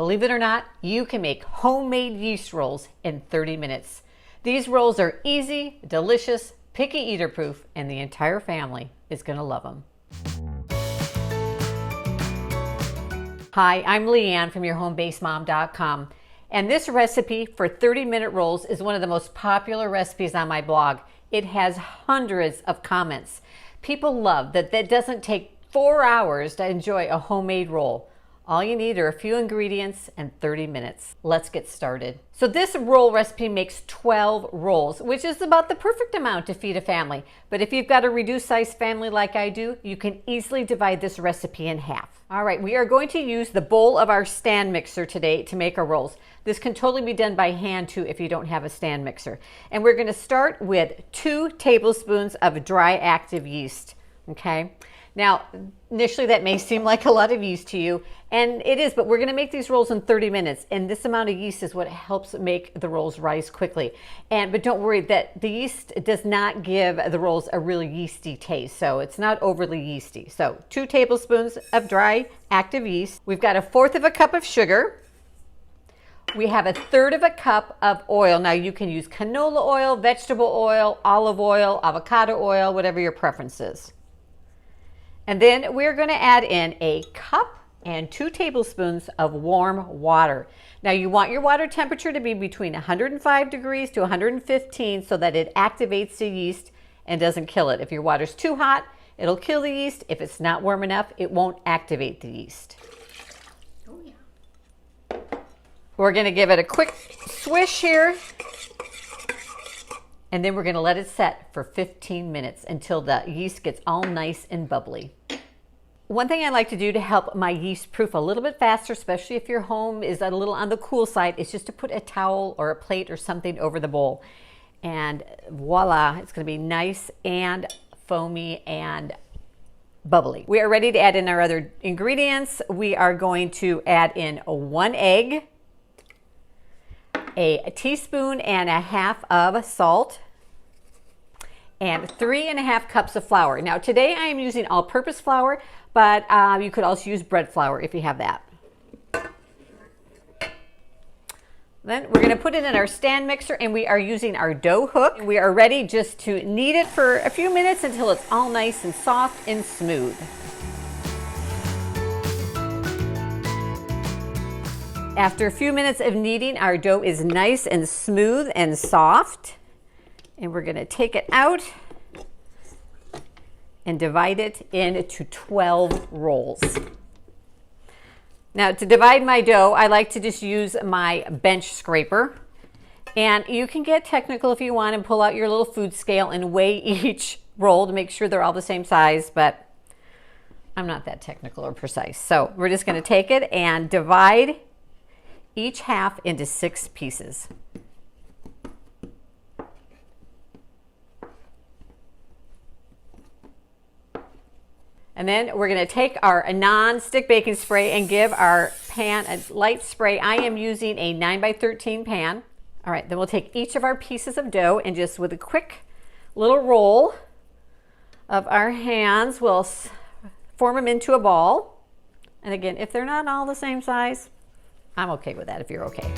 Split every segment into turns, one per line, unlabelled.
Believe it or not, you can make homemade yeast rolls in 30 minutes. These rolls are easy, delicious, picky eater proof, and the entire family is going to love them. Hi, I'm Leanne from your homebasedmom.com, and this recipe for 30-minute rolls is one of the most popular recipes on my blog. It has hundreds of comments. People love that it doesn't take 4 hours to enjoy a homemade roll. All you need are a few ingredients and 30 minutes. Let's get started. So this roll recipe makes 12 rolls, which is about the perfect amount to feed a family. But if you've got a reduced size family like I do, you can easily divide this recipe in half. All right, we are going to use the bowl of our stand mixer today to make our rolls. This can totally be done by hand too if you don't have a stand mixer. And we're going to start with 2 tablespoons of dry active yeast, okay? Now, initially that may seem like a lot of yeast to you, and it is, but we're going to make these rolls in 30 minutes, and this amount of yeast is what helps make the rolls rise quickly. But don't worry, that the yeast does not give the rolls a really yeasty taste, so it's not overly yeasty. So 2 tablespoons of dry active yeast. We've got 1/4 cup of sugar. We have 1/3 cup of oil. Now you can use canola oil, vegetable oil, olive oil, avocado oil, whatever your preference is. And then we're going to add in 1 cup and 2 tablespoons of warm water. Now you want your water temperature to be between 105 degrees to 115 so that it activates the yeast and doesn't kill it. If your water's too hot, it'll kill the yeast. If it's not warm enough, it won't activate the yeast. Oh yeah. We're going to give it a quick swish here. And then we're going to let it set for 15 minutes until the yeast gets all nice and bubbly. One thing I like to do to help my yeast proof a little bit faster, especially if your home is a little on the cool side, is just to put a towel or a plate or something over the bowl. And voila, it's going to be nice and foamy and bubbly. We are ready to add in our other ingredients. We are going to add in 1 egg, 1.5 teaspoons of salt, and 3.5 cups of flour. Now today I am using all-purpose flour, but you could also use bread flour if you have that. Then we're going to put it in our stand mixer, and we are using our dough hook. We are ready just to knead it for a few minutes until it's all nice and soft and smooth. After a few minutes of kneading, our dough is nice and smooth and soft. And we're going to take it out and divide it into 12 rolls. Now to divide my dough, I like to just use my bench scraper. And you can get technical if you want and pull out your little food scale and weigh each roll to make sure they're all the same size, but I'm not that technical or precise. So we're just going to take it and divide each half into 6 pieces. And then we're going to take our non-stick baking spray and give our pan a light spray. I am using a 9x13 pan. All right, then we'll take each of our pieces of dough and just with a quick little roll of our hands, we'll form them into a ball. And again, if they're not all the same size, I'm okay with that if you're okay.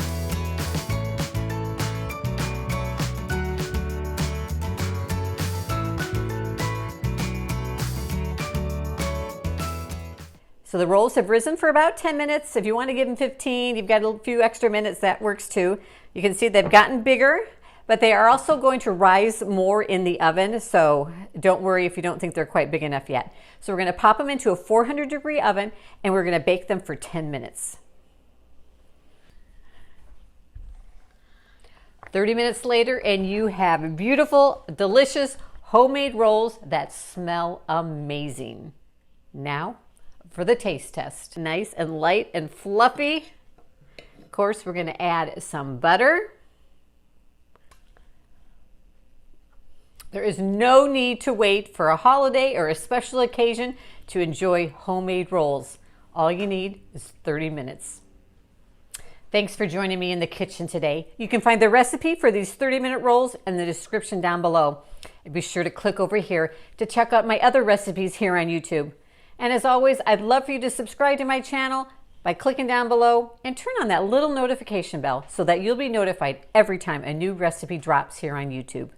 So the rolls have risen for about 10 minutes. If you want to give them 15, you've got a few extra minutes, that works too. You can see they've gotten bigger, but they are also going to rise more in the oven. So don't worry if you don't think they're quite big enough yet. So we're going to pop them into a 400-degree oven and we're going to bake them for 10 minutes. 30 minutes later and you have beautiful, delicious homemade rolls that smell amazing. Now for the taste test. Nice and light and fluffy. Of course, we're going to add some butter. There is no need to wait for a holiday or a special occasion to enjoy homemade rolls. All you need is 30 minutes. Thanks for joining me in the kitchen today. You can find the recipe for these 30-minute rolls in the description down below. And be sure to click over here to check out my other recipes here on YouTube. And as always, I'd love for you to subscribe to my channel by clicking down below and turn on that little notification bell so that you'll be notified every time a new recipe drops here on YouTube.